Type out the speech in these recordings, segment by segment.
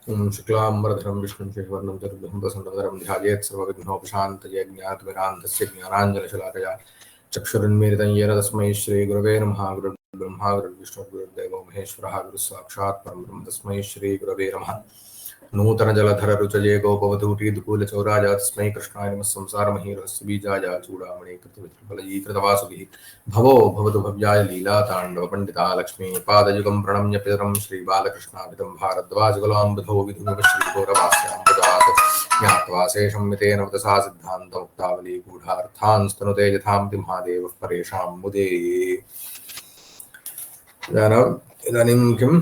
ओम शुक्लांबरधरं विष्णुं शशिवर्णं चतुर्भुजं प्रसन्नवदनं ध्यायेत् सर्वविघ्नोपशान्तये ज्ञातविरान्तस्य ज्ञानाञ्जनशलाकया चक्षुरुन्मीलितं येन तस्मै श्रीगुरवे नमः। गुरुर्ब्रह्मा गुरुर्विष्णुः गुरुर्देवो महेश्वरः गुरुसाक्षात् परब्रह्म तस्मै श्रीगुरवे नमः। नूतन जलधर रुचये गोपवधूटी दुकूलचौराजा तस्मै कृष्णाय नमः। संसारमहीरहस्य बीजाय चूडामणि कृतफलयीकृतवासुभिः भवो भवतु भव्याय लीलाताण्डव पंडिता लक्ष्मी पादयुगं प्रणम्य पितरं श्रीबालकृष्णाभितं भारद्वाजकुलाम्बुधो विधुनव श्रीगौरवास्याम्बुजात् ज्ञात्वा शेषं मितेन वतसा सिद्धान्तमुक्तावली गूढार्थान् स्तनुते यथां महादेवः परेषां मुदे। इदानीं किम्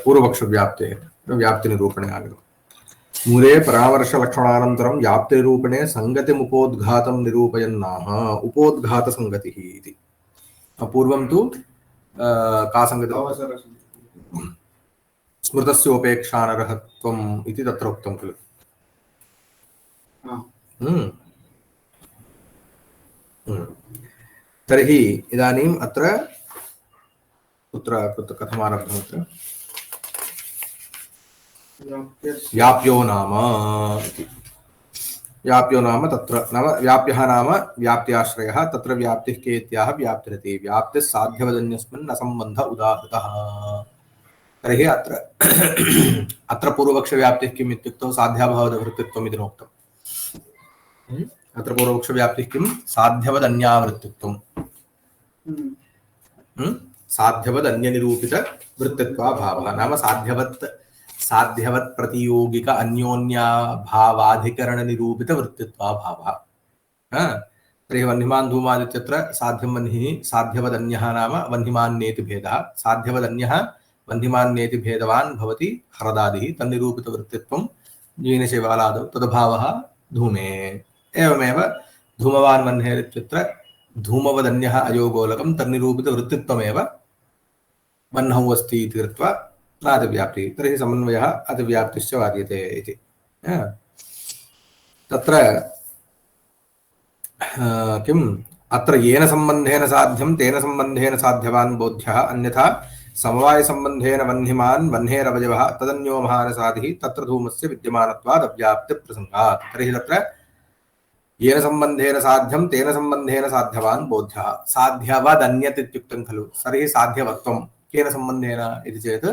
पूर्वपक्ष व्याप्ति निरूपणे आगतम्। मूले परामर्श लक्षणानन्तरं व्याप्ति निरूपणे संगतिमुपोद्घातं निरूपयन्नाह उपोद्घात संगतिः इति। पूर्वं तु का संगतिः स्मृतस्योपेक्षानर्हत्वम् इति तत्र उक्तं खलु। तर्हि इदानीम् अत्र कुत्र कथमारब्धम् अत्र व्याप्यो नाम इति। व्याप्यो नाम तत्र नाम व्याप्यः नाम व्याप्त्याश्रयः तत्र व्याप्तिः केत्याः व्याप्तिरति व्याप्तिः साध्यवदन्यस्मिन् न सम्बन्ध उदाहृतः। तर्हि अत्र अत्र पूर्वपक्षव्याप्तिः किम् इत्युक्तौ साध्याभाववृत्तित्वम् इति नोक्तम्। अत्र पूर्वपक्षव्याप्तिः किं साध्यवदन्यावृत्तित्वम् साध्यवदन्यनिरूपितवृत्तित्वाभावः नाम साध्यवत् प्रतियोगिक अन्योन्याभावाधिकरण निरूपित वृत्तित्वाभावः। तर्हि वह्निमान् धूमादित्यत्र साध्यं वह्निः साध्यवदन्यः नाम वह्निमान्येति भेदः साध्यवदन्यः वह्निमान्येति भेदवान् भवति हरदादिः तन्निरूपित वृत्तित्वं जीनशैवालादौ तदभावः धूमे। एवमेव धूमवान् वह्नेरित्यत्र धूमवदन्यः अयोगोलकं तन्निरूपित वृत्तित्वमेव वह्नौ अस्ति इति कृत्वा नादिव्याप्तिः। तर्हि समन्वयः अतिव्याप्तिश्च वार्यते इति। तत्र किम् अत्र येन सम्बन्धेन साध्यं तेन सम्बन्धेन साध्यवान् बोध्यः अन्यथा समवायसम्बन्धेन वह्निमान् वह्नेरवयवः तदन्यो महानसादिः तत्र धूमस्य विद्यमानत्वाद् अव्याप्तिप्रसङ्गात्। तर्हि तत्र येन सम्बन्धेन साध्यं तेन सम्बन्धेन साध्यवान् बोध्यः साध्यवदन्यत् इत्युक्तं खलु। तर्हि साध्यवत्वं केन सम्बन्धेन इति चेत्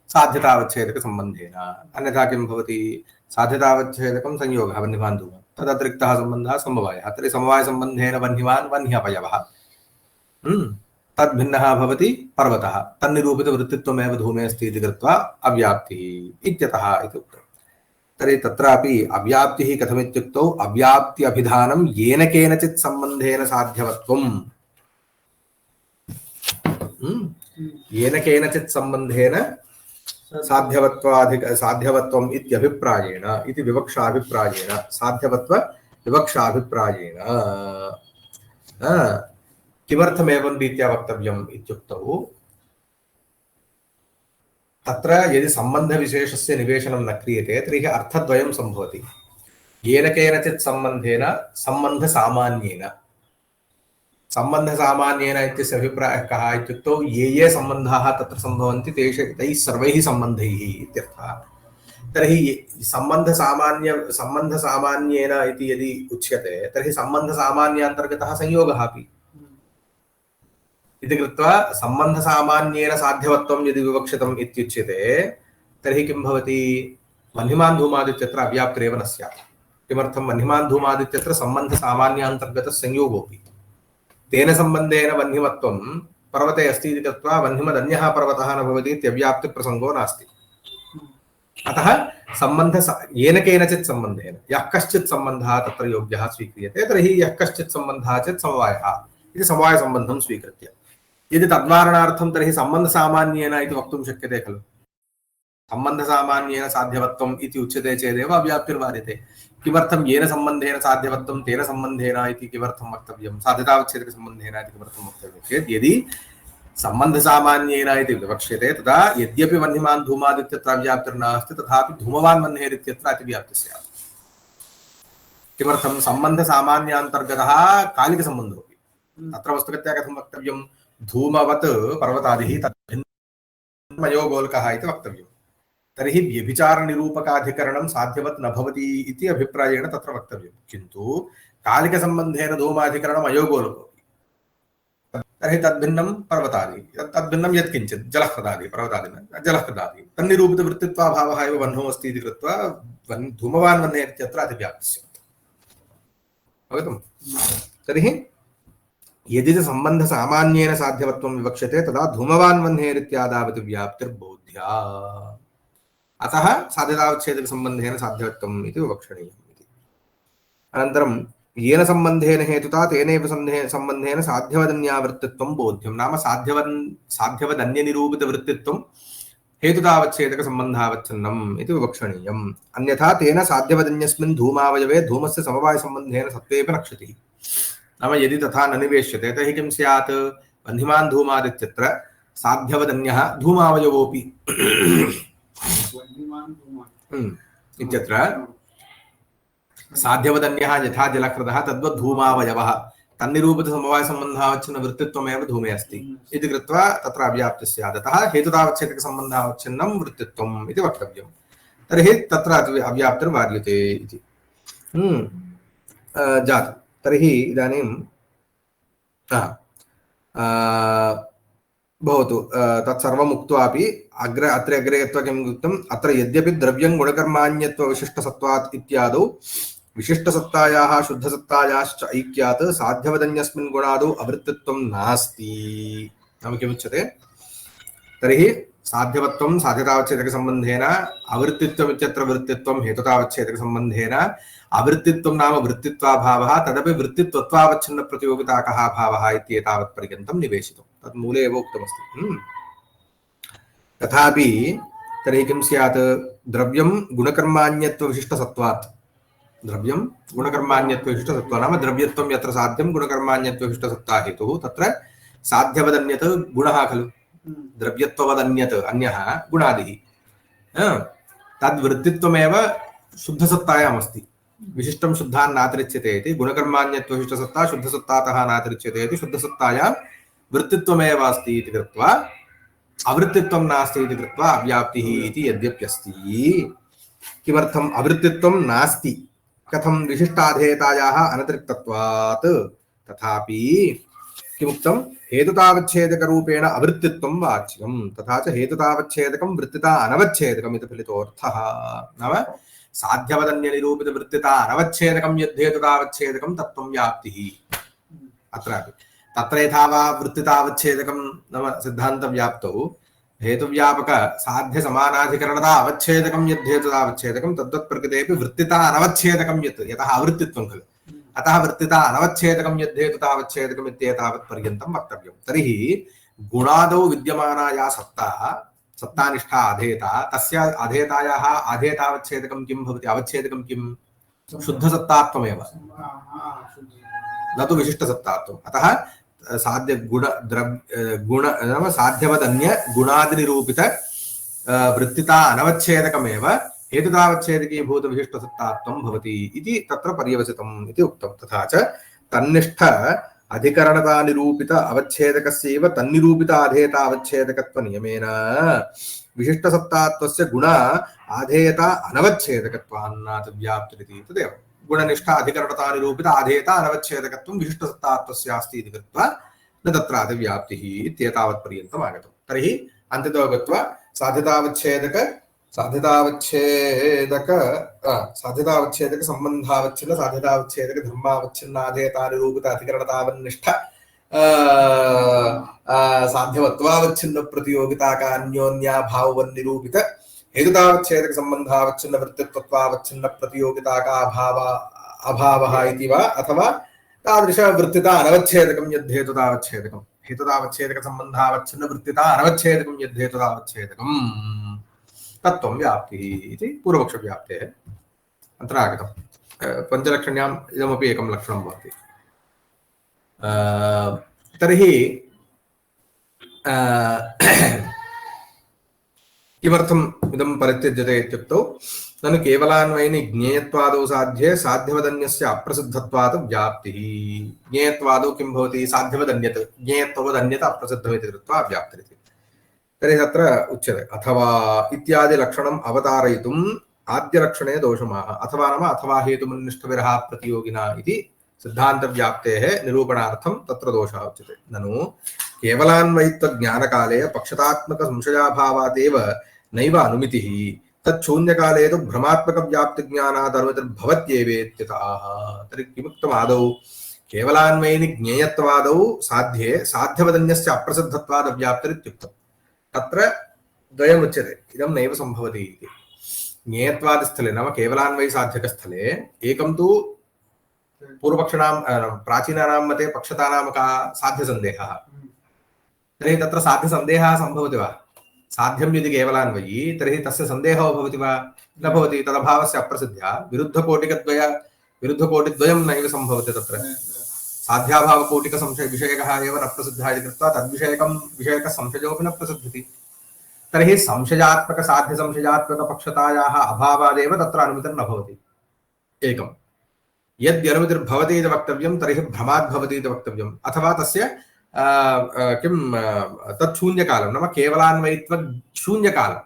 साध्यतावच्छेदकसम्बन्धेन। अन्यथा किं भवति साध्यतावच्छेदकं संयोगः वह्निमान् धूमः तदतिरिक्तः सम्बन्धः समवायः। तर्हि समवायसम्बन्धेन वह्निमान् वह्न्यपयवः तद्भिन्नः भवति पर्वतः तन्निरूपितवृत्तित्वमेव धूमे अस्ति इति कृत्वा अव्याप्तिः इत्यतः इति उक्तम्। तर्हि तत्रापि अव्याप्तिः कथमित्युक्तौ अव्याप्ति अभिधानं येन केनचित् सम्बन्धेन साध्यवत्वं येन केनचित् सम्बन्धेन साध्यवत्वम् इत्यभिप्रायेण इति विवक्षाभिप्रायेण साध्यवत्व विवक्षाभिप्रायेण किमर्थमेवं रीत्या वक्तव्यम् इत्युक्तौ तत्र यदि सम्बन्धविशेषस्य निवेशनं न क्रियते तर्हि अर्थद्वयं सम्भवति। येन केनचित् सम्बन्धेन सम्बन्धसामान्येन सम्बन्धसामान्येन इत्यस्य अभिप्रायः कः इत्युक्तौ ये ये सम्बन्धाः तत्र सम्भवन्ति तैः सर्वैः सम्बन्धैः इत्यर्थः। तर्हि सम्बन्धसामान्येन इति यदि उच्यते तर्हि सम्बन्धसामान्यान्तर्गतः संयोगः अपि इति कृत्वा सम्बन्धसामान्येन साध्यवत्वं यदि विवक्षितम् इत्युच्यते तर्हि किं भवति वह्निमान् धूमादित्यत्र अव्याप्तिरेव न स्यात्। किमर्थं वह्निमान् धूमादित्यत्र सम्बन्धसामान्यान्तर्गतः संयोगोऽपि तेन सम्बन्धेन वह्निमत्वं पर्वते अस्ति इति कृत्वा वह्निमदन्यः पर्वतः न भवति इत्यव्याप्तिप्रसङ्गो नास्ति। अतः येन केनचित् सम्बन्धेन यः कश्चित् सम्बन्धः तत्र योग्यः स्वीक्रियते तर्हि यः कश्चित् सम्बन्धः चेत् समवायः इति समवायसम्बन्धं स्वीकृत्य यदि तद्वारणार्थं तर्हि सम्बन्धसामान्येन इति वक्तुं शक्यते खलु। सम्बन्धसामान्येन साध्यवत्वम् इति उच्यते चेदेव अव्याप्तिर्वार्यते। किमर्थं येन सम्बन्धेन साध्यवत्वं तेन सम्बन्धेन इति किमर्थं वक्तव्यं साध्यतावच्छेदकसम्बन्धेन इति किमर्थं वक्तव्यं चेत् यदि सम्बन्धसामान्येन इति विवक्ष्यते तदा यद्यपि वह्निमान् धूमादित्यत्र अव्याप्तिर्नास्ति तथापि धूमवान् वह्नेरित्यत्र अतिव्याप्तिः स्यात्। किमर्थं सम्बन्धसामान्यान्तर्गतः कालिकसम्बन्धोऽपि तत्र वस्तुगत्या कथं वक्तव्यं धूमवत् पर्वतादिः तद्भिन्नमयोगोलकः इति वक्तव्यम्। तर्हि व्यभिचारनिरूपकाधिकरणं साध्यवत् न भवति इति अभिप्रायेण तत्र वक्तव्यं। किन्तु कालिकसम्बन्धेन धूमाधिकरणम् अयोगोलको, तर्हि तद्भिन्नं पर्वतादि, तद्भिन्नं यत्किञ्चित् जलह्रदादि, पर्वतादिना जलह्रदादि तन्निरूपितवृत्तित्वाभावः एव वह्नौ अस्ति इति कृत्वा धूमवान् वह्नेः इत्यत्र अतिव्याप्तिः स्यात्। अवगतम्? तर्हि यदि च सम्बन्धसामान्येन साध्यवत्वं विवक्ष्यते तदा धूमवान् वह्नेरित्यादावत् व्याप्तिर्बोध्या। अतः साध्यतावच्छेदकसम्बन्धेन साध्यवत्वम् इति विवक्षणीयम् इति। अनन्तरं येन सम्बन्धेन हेतुता तेनैव सम्बन्धेन साध्यवदन्यावृत्तित्वं बोध्यं। नाम साध्यवदन्यनिरूपितवृत्तित्वं हेतुतावच्छेदकसम्बन्धावच्छिन्नम् इति विवक्षणीयम्। अन्यथा तेन साध्यवदन्यस्मिन् धूमावयवे धूमस्य समवायसम्बन्धेन सत्त्वेऽपि न क्षतिः। नाम यदि तथा न निवेश्यते तर्हि किं स्यात्? वह्निमान् धूमादित्यत्र साध्यवदन्यः धूमावयवोऽपि इत्यत्र साध्यवदन्यः यथा जलकृतः तद्वत् धूमावयवः तन्निरूपितसमवायसम्बन्धावच्छिन्न वृत्तित्वमेव धूमे अस्ति इति कृत्वा तत्र अव्याप्तिः स्यात्। अतः हेतुतावच्छेदकसम्बन्धावच्छिन्नं वृत्तित्वम् इति वक्तव्यम्। तर्हि तत्र अव्याप्तिर्वार्यते इति जातम्। तर्हि इदानीं भवतु तत्सर्वम् उक्त्वापि अग्रे गत्वा किम् उक्तम्? अत्र यद्यपि द्रव्यं गुणकर्माण्यत्वविशिष्टसत्त्वात् इत्यादौ विशिष्टसत्तायाः शुद्धसत्तायाश्च ऐक्यात् साध्यवदन्यस्मिन् गुणादौ अवृत्तित्वं नास्ति। नाम किमुच्यते? तर्हि साध्यवत्वं साध्यतावच्छेदकसम्बन्धेन, अवृत्तित्वम् इत्यत्र वृत्तित्वं हेतुतावच्छेदकसम्बन्धेन, अवृत्तित्वं नाम वृत्तित्वाभावः, तदपि वृत्तित्वत्वावच्छिन्नप्रतियोगिताकः भावः इत्येतावत्पर्यन्तं निवेशितं। तत् मूले एव उक्तमस्ति। तथापि तर्हि किं स्यात्? द्रव्यं गुणकर्माण्यत्वविशिष्टसत्त्वात्, द्रव्यं गुणकर्माण्यत्वविशिष्टसत्त्वा नाम द्रव्यत्वं यत्र साध्यं गुणकर्माण्यत्वविशिष्टसत्ता हेतुः तत्र साध्यवदन्यत् गुणः खलु। द्रव्यत्ववदन्यत् अन्यः गुणादिः, तद्वृत्तित्वमेव शुद्धसत्तायाम् अस्ति। विशिष्टं शुद्धान् नातिरिच्यते इति गुणकर्माण्यत्वविशिष्टसत्ता शुद्धसत्तातः नातिरिच्यते इति शुद्धसत्तायां वृत्तित्वमेव अस्ति इति कृत्वा अवृत्तित्वं नास्ति इति कृत्वा अव्याप्तिः इति यद्यप्यस्ति। किमर्थम् अवृत्तित्वं नास्ति? कथं? विशिष्टाधेयतायाः अनतिरिक्तत्वात्। तथापि किमुक्तं? हेतुतावच्छेदकरूपेण अवृत्तित्वं वाच्यं, तथा च हेतुतावच्छेदकं वृत्तिता अनवच्छेदकम् इति फलितोऽर्थः। नाम साध्यवदन्यनिरूपितवृत्तिता अनवच्छेदकं यद्धेतुतावच्छेदकं तत्त्वं व्याप्तिः। अत्रापि तत्र यथा वा वृत्तितावच्छेदकं नाम सिद्धान्तव्याप्तौ हेतुव्यापक साध्यसमानाधिकरणता अवच्छेदकं यद्धेतुतावच्छेदकं तद्वत् प्रकृतेऽपि वृत्तिता अनवच्छेदकं यत्, यतः अवृत्तित्वं खलु, अतः वृत्तिता अनवच्छेदकं यद्धेतुतावच्छेदकम् इत्येतावत् पर्यन्तं वक्तव्यं। तर्हि गुणादौ विद्यमाना या सत्ता, सत्तानिष्ठा अधेता, तस्य अधेतायाः अधेतावच्छेदकं किं भवति? अवच्छेदकं किं? शुद्धसत्तात्वमेव, न तु विशिष्टसत्तात्वम्। अतः साध्य गुण नाम साध्यवदन्य गुणादिनिरूपित वृत्तिता अनवच्छेदकमेव हेतुतावच्छेदकीभूत विशिष्टसत्तात्वं भवति इति तत्र पर्यवसितम् इति उक्तं। तथा च तन्निष्ठ अधिकरणतानिरूपित अवच्छेदकस्यैव तन्निरूपित आधेयता अवच्छेदकत्वनियमेन विशिष्टसत्तात्वस्य गुण आधेयता अनवच्छेदकत्वान्नात् व्याप्तिरिति। तदेव गुणनिष्ठ अधिकरणतानिरूपित आधेयता अनवच्छेदकत्वं विशिष्टसत्तात्वस्य अस्ति इति कृत्वा न तत्रादि व्याप्तिः इत्येतावत्पर्यन्तम् आगतं। तर्हि अन्तितो गत्वा साध्यतावच्छेदक सम्बन्धावच्छिन्न साध्यतावच्छेदक धर्मावच्छिन्न आधेयतानिरूपित अधिकरणतावन्निष्ठ साध्यवत्वावच्छिन्न प्रतियोगिताकान्योन्याभाववन्निरूपित हेतुतावच्छेदक सम्बन्धावच्छिन्न वृत्तित्वत्वावच्छिन्न प्रतियोगिताका अभावः इति वा, अथवा तादृश वृत्तिता अनवच्छेदकं यद्धेतुतावच्छेदकं हेतुतावच्छेदक सम्बन्धावच्छिन्न वृत्तिता अनवच्छेदकं यद्धेतुतावच्छेदकं तत्त्वं व्याप्तिः इति पूर्वपक्षव्याप्तेः अत्र आगतं। पञ्चलक्षण्याम् इदमपि एकं लक्षणं भवति। तर्हि किमर्थम् इदं परित्यज्यते इत्युक्तौ ननु केवलान्वयिनि ज्ञेयत्वादौ साध्ये साध्यवदन्यस्य अप्रसिद्धत्वात् व्याप्तिः। ज्ञेयत्वादौ किं भवति? साध्यवदन्यत्, ज्ञेयत्ववदन्यत् अप्रसिद्धमिति कृत्वा व्याप्तिरिति। तर्हि तत्र उच्यते अथवा इत्यादि लक्षणम् अवतारयितुम् आद्यलक्षणे दोषमाह। अथवा नाम अथवा हेतुमन्निष्ठविरहा प्रतियोगिना इति सिद्धान्तव्याप्तेः निरूपणार्थं तत्र दोषः उच्यते। ननु केवलान्वयित्वज्ञानकाले पक्षतात्मकसंशयाभावादेव नैव अनुमितिः, तच्छून्यकाले तु भ्रमात्मकव्याप्तिज्ञानादनुमितिर्भवत्येवेत्यतः। तर्हि किमुक्तम् आदौ? केवलान्वयिनि ज्ञेयत्वादौ साध्ये साध्यवदन्यस्य अप्रसिद्धत्वादव्याप्तिरित्युक्तम्। तत्र द्वयमुच्यते, इदं नैव सम्भवति इति। ज्ञेयत्वादिस्थले नाम केवलान्वयि साध्यकस्थले एकं तु पूर्वपक्षिणां प्राचीनानां मते पक्षतानां का साध्यसन्देहः। तर्हि तत्र साध्यसन्देहः सम्भवति वा? साध्यं यदि केवलान्वयि तर्हि तस्य सन्देहो भवति वा? न भवति। तदभावस्य अप्रसिद्ध्या विरुद्धकोटिद्वयं नैव सम्भवति। तत्र साध्याभावकोटिकसंशयविषयकः एव न प्रसिद्धः इति कृत्वा विषयकसंशयोऽपि न प्रसिद्ध्यति। तर्हि संशयात्मकसाध्यसंशयात्मकपक्षतायाः अभावादेव तत्र अनुमितिर्न भवति। एकम्। यद्यनुमितिर्भवति इति वक्तव्यं तर्हि भ्रमाद्भवति इति वक्तव्यम्। अथवा तस्य तच्छून्यकालं नाम केवलान्वयित्वशून्यकालं,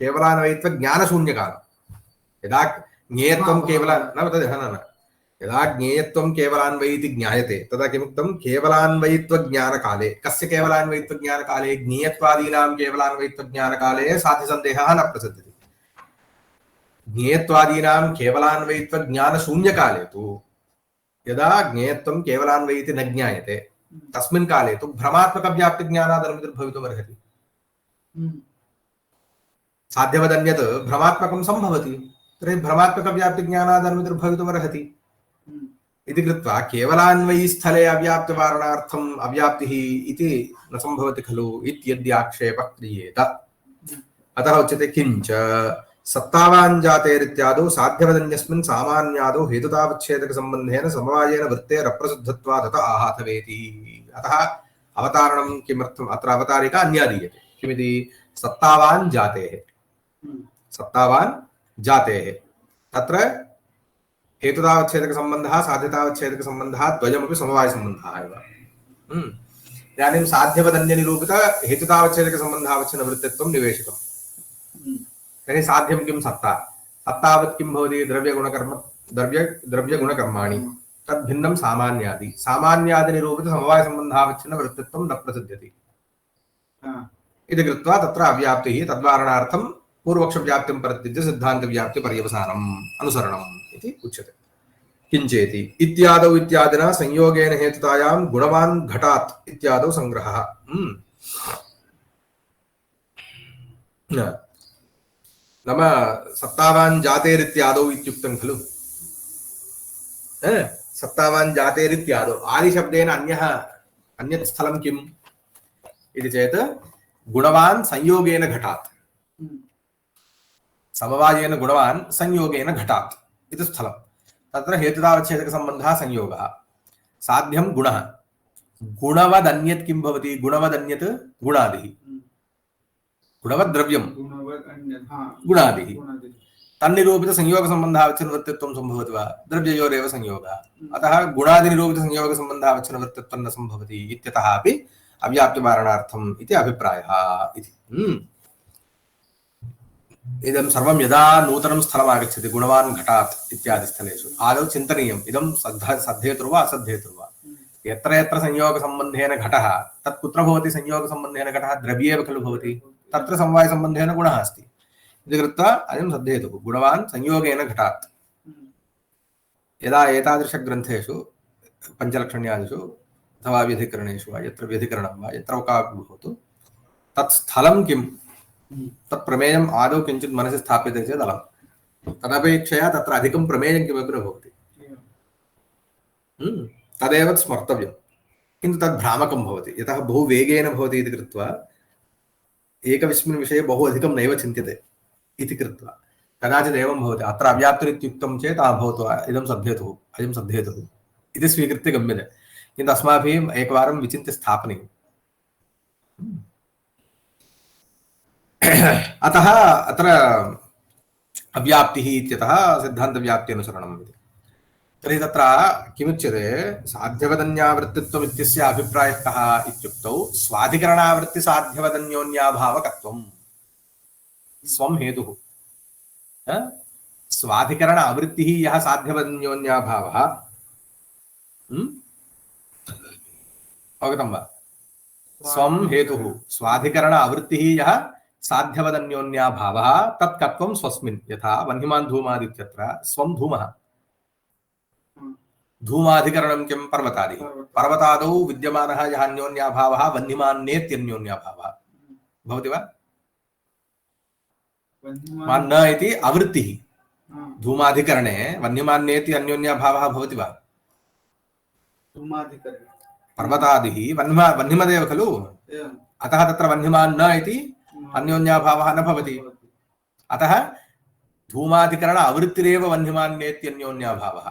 केवलान्वयित्वज्ञानशून्यकालं। यदा ज्ञेयत्वं यदा ज्ञेयत्वं केवलान्वयिति ज्ञायते तदा किमुक्तं? केवलान्वयित्वज्ञानकाले। कस्य केवलान्वयित्वज्ञानकाले? ज्ञेयत्वादीनां केवलान्वयित्वज्ञानकाले साध्यसन्देहः न प्रसिद्ध्यति। ज्ञेयत्वादीनां केवलान्वयित्वज्ञानशून्यकाले तु यदा ज्ञेयत्वं केवलान्वयिति न ज्ञायते तस्मिन् काले तु भ्रमात्मकव्याप्तिज्ञानादनुमितिर्भवितुमर्हति। साध्यवदन्यत् भ्रमात्मकं सम्भवति, तर्हि भ्रमात्मकव्याप्तिज्ञानादनुमितिर्भवितुमर्हति इति कृत्वा केवलान्वयीस्थले अव्याप्तिवारणार्थम् अव्याप्तिः इति न सम्भवति खलु इत्यद्याक्षेपः क्रियेत। अतः उच्यते किञ्च सत्तावाञ्जातेरित्यादौ साध्यवदन्यस्मिन् सामान्यादौ हेतुतावच्छेदकसम्बन्धेन समवायेन वृत्तेरप्रसिद्धत्वात् तत आहातवेति। अतः अवतारणं किमर्थम्? अत्र अवतारिका अन्या दीयते। किमिति? सत्तावान् जातेः, सत्तावान् जातेः। तत्र हेतुतावच्छेदकसम्बन्धः साध्यतावच्छेदकसम्बन्धः द्वयमपि समवायसम्बन्धः एव। इदानीं साध्यवदन्यनिरूपित हेतुतावच्छेदकसम्बन्धावच्छिन्नवृत्तित्वं निवेशितम्। तर्हि साध्यं किं? सत्ता। सत्तावत् किं भवति? द्रव्यगुणकर्माणि। तद्भिन्नं सामान्यादि। सामान्यादिनिरूपित समवायसम्बन्धावच्छिन्नवृत्तित्वं न प्रसिद्ध्यति इति कृत्वा तत्र अव्याप्तिः तद्वारणार्थं पूर्वपक्षव्याप्तिं परित्यज्य सिद्धान्तव्याप्तिपर्यवसानम् अनुसरणम् इति उच्यते। किञ्चेति इत्यादौ इत्यादिना संयोगेन हेतुतायां गुणवान् घटात् इत्यादौ संग्रहः। नाम सत्तावान् जातेरित्यादौ इत्युक्तं खलु। सत्तावान् जातेरित्यादौ आदिशब्देन अन्यत् स्थलं किम् इति चेत् गुणवान् संयोगेन घटात्, समवायेन गुणवान् संयोगेन घटात् इति स्थलं। तत्र हेतुतावच्छेदकसम्बन्धः संयोगः। साध्यं गुणः। गुणवदन्यत् किं भवति? गुणवदन्यत् गुणादिः। गुणवद्द्रव्यं गुणादिः। तन्निरूपितसंयोगसम्बन्धावच्छिन्नवृत्तित्वं सम्भवति वा? द्रव्ययोरेव संयोगः। अतः गुणादिनिरूपितसंयोगसम्बन्धावच्छिन्नवृत्तित्वं न सम्भवति इत्यतः अपि अव्याप्तिवारणार्थम् इति अभिप्रायः इति। इदं सर्वं यदा नूतनं स्थलम् आगच्छति गुणवान् घटात् इत्यादि स्थलेषु आदौ चिन्तनीयम् इदं सद्धेतुर्वा असद्धेतुर्वा। यत्र यत्र संयोगसम्बन्धेन घटः तत् कुत्र भवति? संयोगसम्बन्धेन घटः द्रव्ये एव खलु भवति। तत्र समवायसम्बन्धेन गुणः अस्ति इति कृत्वा अयं सद्धेतुः गुणवान् संयोगेन घटात्। यदा एतादृशग्रन्थेषु पञ्चलक्षण्यादिषु अथवा व्यधिकरणेषु वा यत्र व्यधिकरणं वा यत्र कापि भवतु तत् स्थलं किं तत् प्रमेयम् आदौ किञ्चित् मनसि स्थाप्यते चेत् अलम्। तदपेक्षया तत्र अधिकं प्रमेयं किमपि न भवति। तदेव स्मर्तव्यं। किन्तु तद् भ्रामकं भवति, यतः बहु वेगेन भवति इति कृत्वा एकस्मिन् विषये बहु अधिकं नैव चिन्त्यते इति कृत्वा कदाचित् एवं भवति। अत्र अव्याप्तिरित्युक्तं चेत् भवतु इदं सद्धेतुः अयं सद्धेतुः इति स्वीकृत्य गम्यते। किन्तु अस्माभिः एकवारं विचिन्त्य स्थापनीयम्। अतः अत्र अव्याप्तिः इत्यतः सिद्धान्तव्याप्त्यनुसरणम् इति। तर्हि तत्र किमुच्यते साध्यवदन्यावृत्तित्वम् इत्यस्य अभिप्रायः कः इत्युक्तौ स्वाधिकरणावृत्तिसाध्यवदन्योन्याभावकत्वम् स्वं हेतुः स्वाधिकरण आवृत्तिः यः साध्यवदन्योन्याभावः अवगतं वा स्वं हेतुः स्वाधिकरण आवृत्तिः यः साध्यवदन्योन्याभावः तत्कत्वं स्वस्मिन् यथा वह्निमान् धूमादित्यत्र स्वं धूमः धूमाधिकरणं किं पर्वतादि पर्वतादौ विद्यमानः यः अन्योन्याभावः वह्निमान्नेत्यन्योन्याभावः भवति वा मान्न इति आवृत्तिः धूमाधिकरणे वह्निमान्नेति अन्योन्याभावः भवति वा धूमाधिकरणे पर्वतादिः वह्निमदेव खलु अतः तत्र वह्निमान् न इति अन्योन्याभावः न भवति अतः धूमाधिकरण आवृत्तिरेव वह्निमान्नेत्यन्योन्याभावः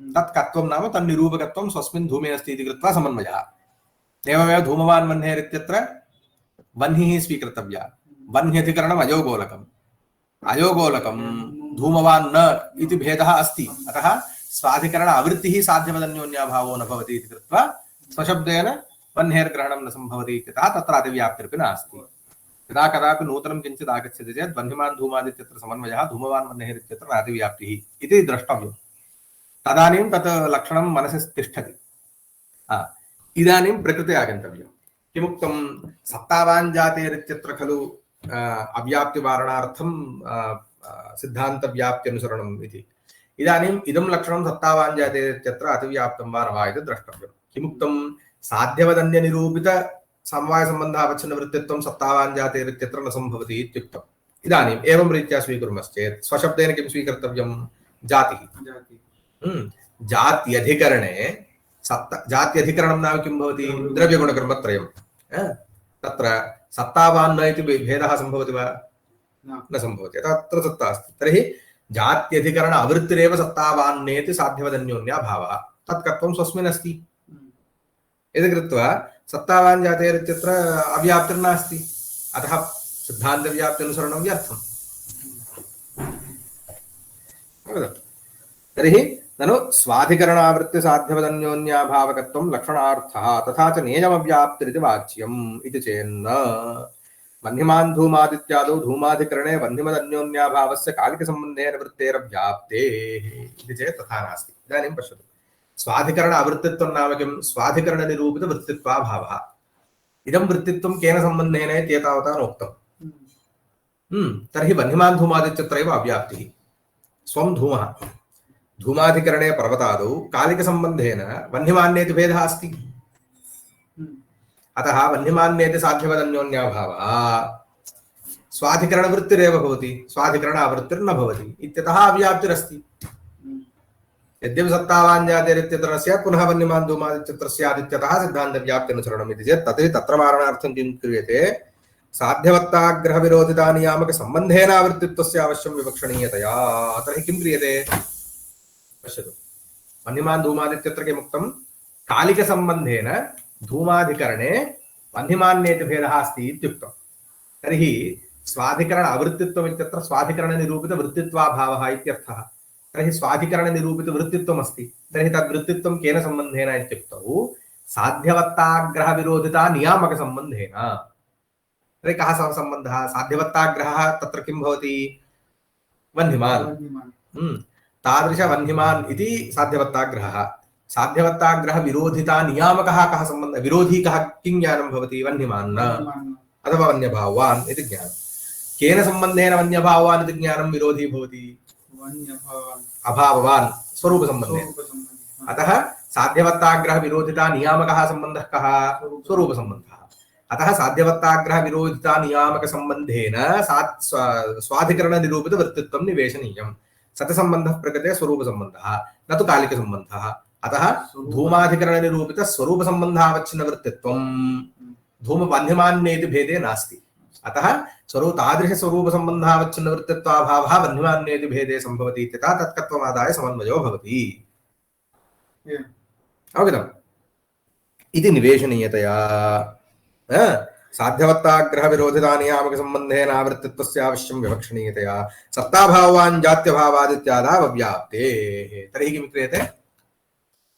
तत्कत्वं नाम तन्निरूपकत्वं स्वस्मिन् धूमे अस्ति इति कृत्वा समन्वयः एवमेव धूमवान् वह्नेरित्यत्र वह्निः स्वीकर्तव्या वह्न्यधिकरणम् अयोगोलकम् अयोगोलकं धूमवान् न इति भेदः अस्ति अतः स्वाधिकरण आवृत्तिः साध्यवदन्योन्याभावो न भवति इति कृत्वा स्वशब्देन वह्नेर्ग्रहणं न सम्भवति इत्यतः तत्र अतिव्याप्तिरपि नास्ति यदा कदापि नूतनं किञ्चित् आगच्छति चेत् वह्निमान् धूमादित्यत्र समन्वयः धूमवान् वह्नेरित्यत्र नातिव्याप्तिः इति द्रष्टव्यम् तदानीं तत् लक्षणं मनसि तिष्ठति इदानीं प्रकृते आगन्तव्यं किमुक्तं सत्तावान् जातेरित्यत्र खलु अव्याप्तिवारणार्थं सिद्धान्तव्याप्त्यनुसरणम् इति इदानीम् इदं लक्षणं सत्तावान् जातेरित्यत्र अतिव्याप्तं वा न वा इति द्रष्टव्यं किमुक्तं साध्यवदन्यनिरूपित समवायसम्बन्धावच्छिन्नवृत्तित्वं सत्तावान् जातेरित्यत्र न सम्भवति इत्युक्तम् इदानीम् एवं रीत्या स्वीकुर्मश्चेत् स्वशब्देन किं स्वीकर्तव्यं जातिः जात्यधिकरणे जात्यधिकरणं नाम किं भवति द्रव्यगुणकर्मत्रयं तत्र सत्तावान् न इति भेदः सम्भवति वा न सम्भवति तत्र सत्ता अस्ति तर्हि जात्यधिकरण आवृत्तिरेव सत्तावान्नेति साध्यवदन्योन्याभावः तत्कत्वं स्वस्मिन् अस्ति इति कृत्वा सत्तावान् जातेरित्यत्र अव्याप्तिर्नास्ति अतः सिद्धान्तव्याप्त्यनुसरणं व्यर्थम् तर्हि ननु स्वाधिकरणावृत्ति साध्यवदन्योन्याभावकत्वं लक्षणार्थः तथा च नेयमव्याप्तिरिति वाच्यम् इति चेन्न वह्निमान् धूमादित्यादौ धूमाधिकरणे वह्निमदन्योन्याभावस्य कालिकसम्बन्धेन वृत्तेरव्याप्तेः इति चेत् तथा नास्ति इदानीं पश्यतु स्वाधिकरण आवृत्तित्वं नाम किं स्वाधिकरणनिरूपितवृत्तित्वाभावः इदं वृत्तित्वं केन सम्बन्धेन इत्येतावता नोक्तम् तर्हि वह्निमान् धूमादित्यत्रैव अव्याप्तिः स्वं धूमः धूमाधिकरणे पर्वतादौ कालिकसम्बन्धेन वह्निमान्नेति भेदः अस्ति अतः वह्निमान्नेति साध्यवदन्योन्याभावः स्वाधिकरणवृत्तिरेव भवति स्वाधिकरण आवृत्तिर्न भवति इत्यतः अव्याप्तिरस्ति यद्यपि सत्तावान् जातेरित्यत्र स्यात् पुनः वह्निमान् धूमादित्यत्र स्यादित्यतः सिद्धान्तव्याप्त्यनुसरणम् इति चेत् तर्हि तत्र वारणार्थं किं क्रियते साध्यवत्ताग्रहविरोधितानियामकसम्बन्धेन आवृत्तित्वस्य अवश्यं विवक्षणीयतया तर्हि किं क्रियते पश्यतु वह्निमान् धूमादित्यत्र किमुक्तं कालिकसम्बन्धेन धूमाधिकरणे वह्निमान्नेति भेदः अस्ति इत्युक्तं तर्हि स्वाधिकरण आवृत्तित्वम् इत्यत्र स्वाधिकरणनिरूपितवृत्तित्वाभावः इत्यर्थः तर्हि स्वाधिकरणनिरूपितवृत्तित्वम् अस्ति तर्हि तद्वृत्तित्वं केन सम्बन्धेन इत्युक्तौ साध्यवत्ताग्रहविरोधिता नियामकसम्बन्धेन तर्हि कः सम्बन्धः साध्यवत्ताग्रहः तत्र किं भवति वह्निमान् तादृश वह्निमान् इति साध्यवत्ताग्रहः साध्यवत्ताग्रहविरोधिता नियामकः कः सम्बन्धः विरोधी कः किं ज्ञानं भवति वह्निमान् अथवा वन्यभावान् इति ज्ञानं केन सम्बन्धेन वन्यभावान् इति ज्ञानं विरोधी भवति अभाववान् स्वरूपसम्बन्धेन अतः साध्यवत्ताग्रहविरोधिता नियामकः सम्बन्धः कः स्वरूपसम्बन्धः अतः साध्यवत्ताग्रहविरोधिता नियामकसम्बन्धेन स्वाधिकरणनिरूपितवृत्तित्वं निवेशनीयं सतसम्बन्धः प्रकृते स्वरूपसम्बन्धः न तु कालिकसम्बन्धः अतः धूमाधिकरणनिरूपितस्वरूपसम्बन्धावच्छिन्नवृत्तित्वं धूमवह्निमान्नेति भेदे नास्ति अतः तादृशस्वरूपसम्बन्धावच्छिन्नवृत्तित्वाभावः वह्निमान्नेति भेदे सम्भवति इत्यतः तत्कत्वमादाय समन्वयो भवति अवगतम् इति निवेशनीयतया साध्यवत्ताग्रह विरोधिता नियामक संबंधेन आवृत्तित्वस्य अवश्यं विवक्षणीयतया सत्ताभावान् जात्यभावादित्यादावव्याप्तेः तर्हि किं क्रियते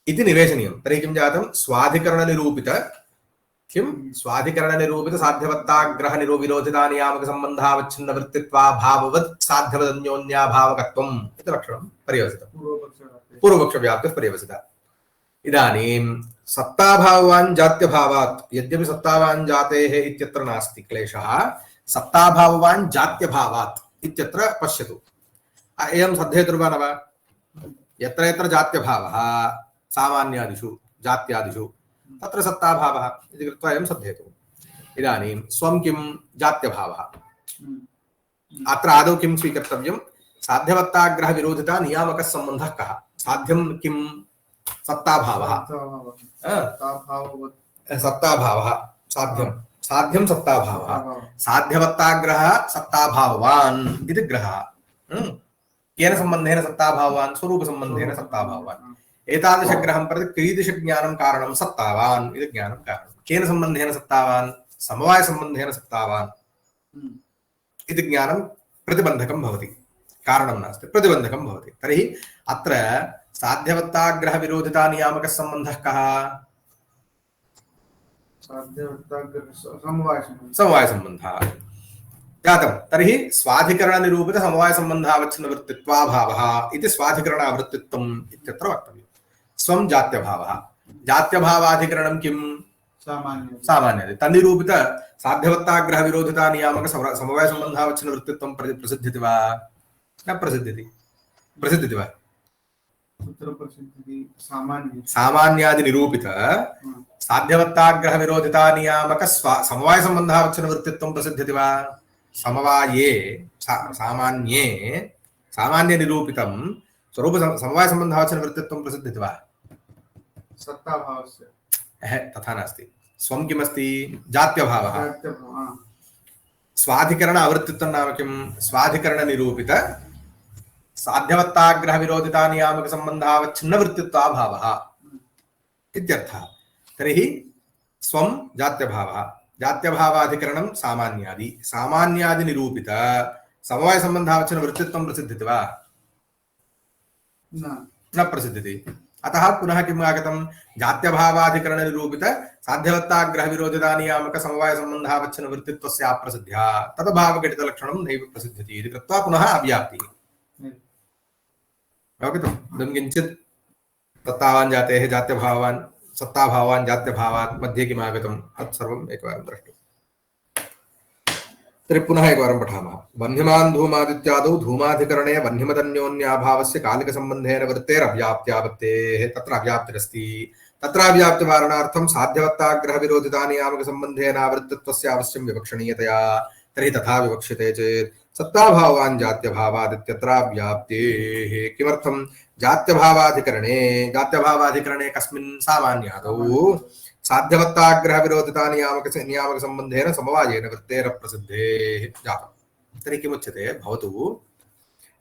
इति निवेशनीयं। तर्हि किं जातं स्वाधिकरणनिरूपित किं स्वाधिकरणनिरूपित साध्यवत्ताग्रह विरोधिता नियामक संबंधावच्छिन्न वृत्तित्वाभाववत् साध्यवदन्योन्याभावकत्वम् इति लक्षणं पर्यवसितं। पूर्वपक्षव्याप्तिः पर्यवसिता। इदानीं सत्ताभावान् जात्यभावात् यद्यपि सत्तावान् जातेः इत्यत्र नास्ति क्लेशः, सत्ताभावान् जात्यभावात् इत्यत्र पश्यतु। एवं सद्धेतुर्वा न वा? यत्र यत्र जात्यभावः सामान्यादिषु जात्यादिषु तत्र सत्ताभावः इति कृत्वा एवं सद्धेतु। इदानीं स्वं किं जात्यभावः, अत्र आदौ किं स्वीकर्तव्यं? साध्यवत्ताग्रह विरोधिता नियामकः सम्बन्धः कः? साध्यं किं? सत्ताभावः। सत्ताभावः साध्यं साध्यं सत्ताभावः साध्यवत्ताग्रह सत्ताभाववान् इति ग्रहः। केन सम्बन्धेन सत्ताभाववान्? स्वरूपसम्बन्धेन सत्ताभाववान्। एतादृशग्रहं प्रति क्रीदृशज्ञानं कारणं सत्तावान् इति ज्ञानं कारणं। केन सम्बन्धेन सत्तावान्? समवायसम्बन्धेन सत्तावान् इति ज्ञानं प्रतिबन्धकं भवति, कारणं नास्ति, प्रतिबन्धकं भवति। तर्हि अत्र साध्यवत्ताग्रह विरोधिता नियामकः सम्बन्धः कः? समवाय सम्बन्धः जातं। तर्हि स्वाधिकरणनिरूपित समवाय सम्बन्धावच्छिन्नवृत्तित्वाभावः इति स्वाधिकरणावृत्तित्वम् इत्यत्र वक्तव्यं। स्वं जात्यभावः, जात्यभावाधिकरणं किं? सामान्यं। तन्निरूपित साध्यवत्ताग्रह विरोधिता नियामक समवाय सम्बन्धावच्छिन्नवृत्तित्वं प्रसिद्ध्यति वा? न प्रसिद्ध्यति। प्रसिद्ध्यति वा? सामान्यादि निरूपित साध्यवत्ताग्रह विरोधिता नियामक समवाय संबंधावच्छिन्न वृत्तित्वं प्रसिद्ध्यति वा? समवाये सामान्ये सामान्य निरूपितं स्वरूप समवाय संबंधावच्छिन्न वृत्तित्वं प्रसिद्ध्यति वा? सत्ताभावस्य तथा नास्ति। स्वं किमस्ति? जात्यभावः। स्वाधिकरण आवृत्तित्वं नाम किं? स्वाधिकरण निरूपित साध्यवत्ताग्रह विरोधिता नियामक संबंधावच्छिन्न वृत्तित्वाभावः इत्यर्थः। तर्हि स्वं जात्यभावः, जात्यभावाधिकरणं सामान्यादि, सामान्यादि निरूपित समवाय संबंधावच्छिन्न वृत्तित्वं प्रसिद्ध्यति वा? न प्रसिद्ध्यति। अतः पुनः किम् आगतं? जात्यभावाधिकरण निरूपित साध्यवत्ताग्रह विरोधिता नियामक समवाय संबंधावच्छिन्न वृत्तित्वस्य अप्रसिद्ध्या तदभावघटितलक्षणं नैव प्रसिद्ध्यति इति कृत्वा पुनः अव्याप्तिः। अवगतं? किञ्चित् सत्तावान् जातेः जात्यभावान् सत्ताभावान् जात्यभावात् मध्ये किम् आगतं तत्सर्वम् एकवारं द्रष्टुं। तर्हि पुनः एकवारं पठामः। वह्निमान् धूमादित्यादौ धूमाधिकरणे वह्निमदन्योन्याभावस्य कालिकसम्बन्धेन वृत्तेरव्याप्त्यापत्तेः तत्र अव्याप्तिरस्ति। तत्र अव्याप्तिवारणार्थं साध्यवत्ताग्रह विरोधिता नियामक सम्बन्धेनावृत्तित्वस्य अवश्यं विवक्षणीयतया। तर्हि तथा विवक्ष्यते चेत् सत्ताभावान् जात्यभावादित्यत्र व्याप्तेः। किमर्थं? जात्यभावाधिकरणे कस्मिन्? सामान्यादौ साध्यवत्ताग्रह विरोधिता नियामक संबंधेन समवायेन वृत्तेरप्रसिद्धेः जातम्। तर्हि किमुच्यते? भवतु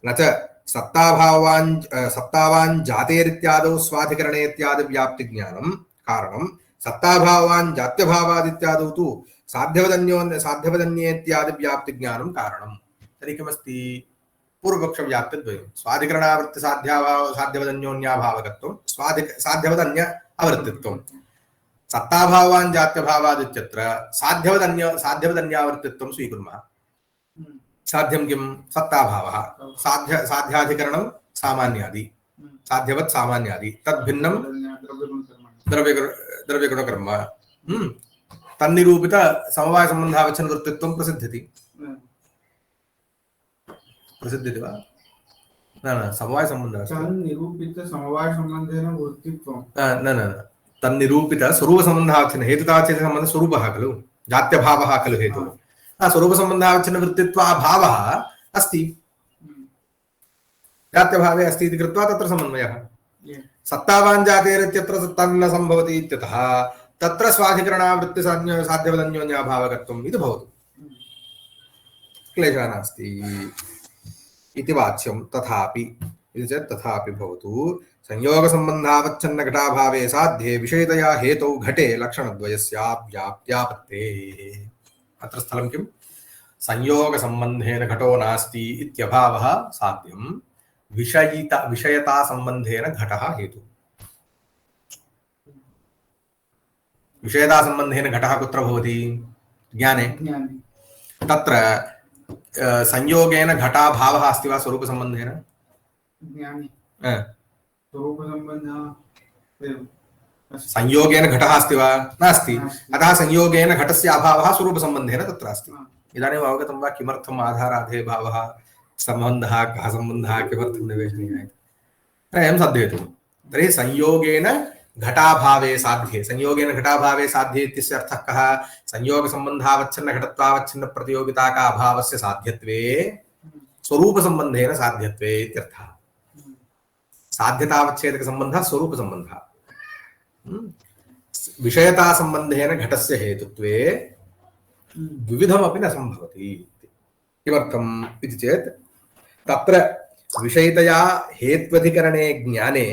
न च सत्तावान् जातेरित्यादौ स्वाधिकरणे इत्यादि व्याप्तिज्ञानं कारणं, सत्ताभावान् जात्यभावादित्यादौ तु साध्यवदन्येत्यादि व्याप्तिज्ञानं कारणं। तर्हि किमस्ति? पूर्वपक्षव्याप्तिद्वयं। स्वाधिकरणावृत्ति साध्यवदन्योन्याभावकत्वं, साध्यवदन्य अवृत्तित्वं। सत्ताभावान् जात्यभावादित्यत्र साध्यवदन्यावृत्तित्वं स्वीकुर्मः। साध्यं किं? सत्ताभावः। साध्याधिकरणं सामान्यादि, साध्यवत् सामान्यादि, तद्भिन्नं द्रव्यगुणकर्म। तन्निरूपित समवाय संबंधावच्छिन्न वृत्तित्वं प्रसिद्ध्यति। प्रसिद्ध्यति वा? न समवाय संबंधः तन्निरूपित समवाय संबंधेन वृत्तित्वं न तन्निरूपित स्वरूप संबंधावच्छिन्न हेतुतावच्छिन्न संबंध स्वरूपः खलु, जात्यभावः खलु हेतुः। स्वरूप संबंधावच्छिन्न वृत्तित्वाभावः अस्ति, जात्यभावे अस्ति इति कृत्वा तत्र समन्वयः। सत्तावान् जातेरित्यत्र तन्न सम्भवति इत्यतः तत्र स्वाधिकरणावृत्ति साध्यवदन्योन्याभावकत्वम् इति भवतु, क्लेशः नास्ति इति वाच्यं। तथापि इति चेत् तथापि भवतु संयोगसम्बन्धावच्छिन्न घटाभावे साध्ये विषयतया हेतौ घटे लक्षणद्वयस्याव्याप्त्यापत्तेः। अत्र स्थलं किं संयोगसम्बन्धेन घटो नास्ति इत्यभावः साध्यं विषयतासम्बन्धेन घटः हेतुः विषयतासम्बन्धेन घटः कुत्र भवति ज्ञाने तत्र संयोगेन घटाभावः अस्ति वा स्वरूपसम्बन्धेन ज्ञाने संयोगेन घटः अस्ति वा नास्ति अतः संयोगेन घटस्य अभावः स्वरूपसम्बन्धेन तत्र अस्ति इदानीम् अवगतं वा किमर्थम् आधाराधे भावः सम्बन्धः कः सम्बन्धः किमर्थं निवेशनीयः इति अयं साध्यते तर्हि संयोगेन घटाभावे साध्ये संयोगेन घटाभावे साध्ये इत्यस्य अर्थः कः संयोगसम्बन्धावच्छिन्न घटत्वावच्छिन्न प्रतियोगिताका अभावस्य साध्यत्वे स्वरूपसम्बन्धेन साध्यत्वे इत्यर्थः साध्यतावच्छेदकसम्बन्धः स्वरूपसम्बन्धः विषयतासम्बन्धेन घटस्य हेतुत्वे द्विविधमपि न सम्भवति किमर्थम् इति चेत् तत्र विषयतया हेत्वधिकरणे ज्ञाने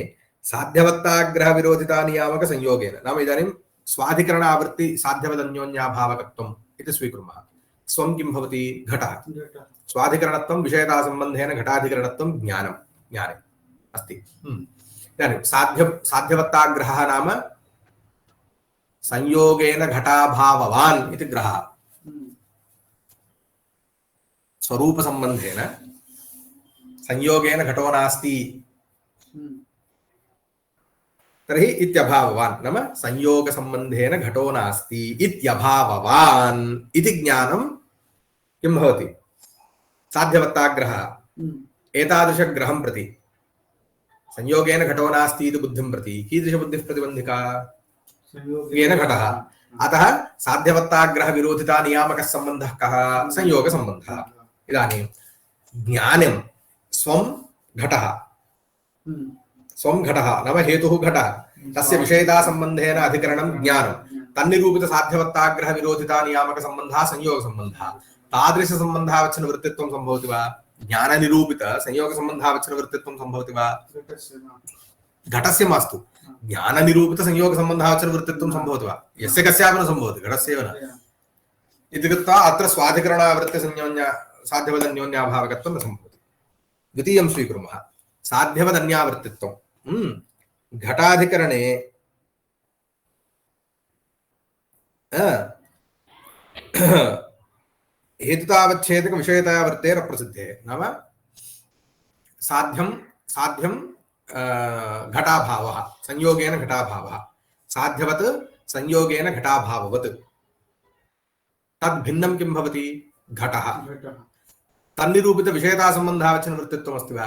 साध्यवत्ताग्रहविरोधिता नियामक संयोगेन नाम इदानीं स्वाधिकरण आवृत्ति साध्यवदन्योन्याभावकत्वम् इति स्वीकुर्मः स्वं किं भवति घटः स्वाधिकरणत्वं विषयतासम्बन्धेन घटाधिकरणत्वं ज्ञाने अस्ति इदानीं साध्यवत्ताग्रहः नाम संयोगेन घटाभाववान् इति ग्रहः स्वरूपसम्बन्धेन संयोगेन घटो नास्ति तर्हि इत्यभाववान् नाम संयोगसम्बन्धेन घटो नास्ति इत्यभाववान् इति ज्ञानं किं भवति साध्यवत्ताग्रहः एतादृशग्रहं प्रति संयोगेन घटो नास्ति इति बुद्धिं प्रति कीदृशबुद्धिः प्रतिबन्धिका संयोगेन घटः अतः साध्यवत्ताग्रहविरोधिता नियामकः सम्बन्धः कः संयोगसम्बन्धः इदानीं ज्ञानं स्वं घटः नाम हेतुः घटः तस्य विषयतासम्बन्धेन अधिकरणं ज्ञानं तन्निरूपित साध्यवत्ताग्रहविरोधिता नियामकसम्बन्धः संयोगसम्बन्धः तादृशसम्बन्धावच्छिन्नवृत्तित्वं सम्भवति वा ज्ञाननिरूपित संयोगसम्बन्धावच्छिन्नवृत्तित्वं सम्भवति वा घटस्य मास्तु ज्ञाननिरूपित संयोगसम्बन्धावच्छिन्नवृत्तित्वं सम्भवति वा यस्य कस्यापि न सम्भवति घटस्यैव न इति कृत्वा अत्र स्वाधिकरणावृत्तिसंयोन्य साध्यवदन्योन्याभावकत्वं न सम्भवति द्वितीयं स्वीकुर्मः साध्यवदन्यावृत्तित्वं घटाधिकरणे हेतुतावच्छेदक विषयतया वृत्तेर प्रसिद्धे नाम साध्यं घटाभावः संयोगेन घटाभावः साध्यवत् संयोगेन घटाभाववत् तद् भिन्नं किं भवति घटः तन्निरूपित विषयतासम्बन्धावच्छिन्न वृत्तित्वम् अस्ति वा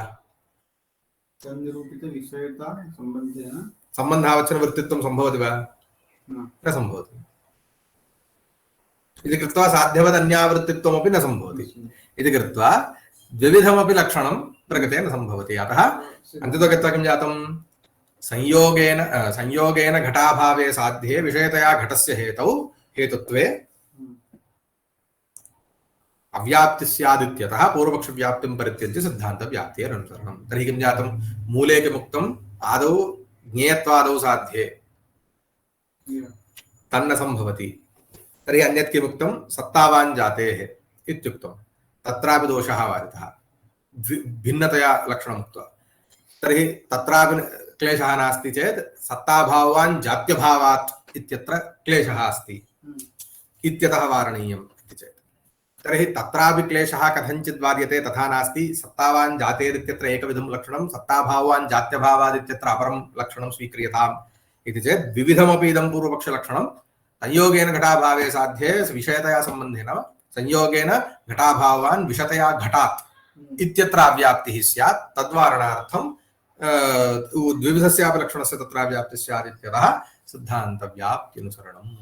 तन्निरूपित विषयता सम्बन्धेन सम्बन्धावच्छिन्न वृत्तित्वं सम्भवति वा न सम्भवति इति कृत्वा साध्यवदन्यावृत्तित्वमपि न सम्भवति इति कृत्वा द्विविधमपि लक्षणं प्रकृते न सम्भवति अतः अन्तितो गत्वा किं जातं संयोगेन घटाभावे साध्ये विषयतया घटस्य हेतुत्वे अव्याप्ति स्यादित्यतः पूर्वपक्षव्याप्तिं परित्यज्य सिद्धान्तव्याप्तेरनुसरणं तर्हि किं जातं मूले किमुक्तम् आदौ ज्ञेयत्वादौ साध्ये तन्न सम्भवति तर्हि अन्यत् किमुक्तं सत्तावान् जातेः इत्युक्तं तत्रापि दोषः वारितः भिन्नतया लक्षणम् उक्त्वा तर्हि तत्रापि क्लेशः नास्ति चेत् सत्ताभावान् जात्यभावात् इत्यत्र क्लेशः अस्ति इत्यतः वारणीयम् इति चेत् तर्हि तत्रापि क्लेशः कथञ्चित् वार्यते तथा नास्ति सत्तावान् जातेरित्यत्र एकविधं लक्षणं सत्ताभावान् जात्यभावात् इत्यत्र अपरं लक्षणं स्वीक्रियताम् इति चेत् द्विविधमपि इदं पूर्वपक्षलक्षणं संयोगेन घटाभावे साध्ये विषयतया सम्बन्धेन संयोगेन घटाभावान् विषयतया घटात् इत्यत्र अव्याप्तिः स्यात् तद्वारणार्थं द्विविधस्यापि लक्षणस्य तत्र अव्याप्तिः स्यात् इत्यतः सिद्धान्तव्याप्त्यनुसरणम्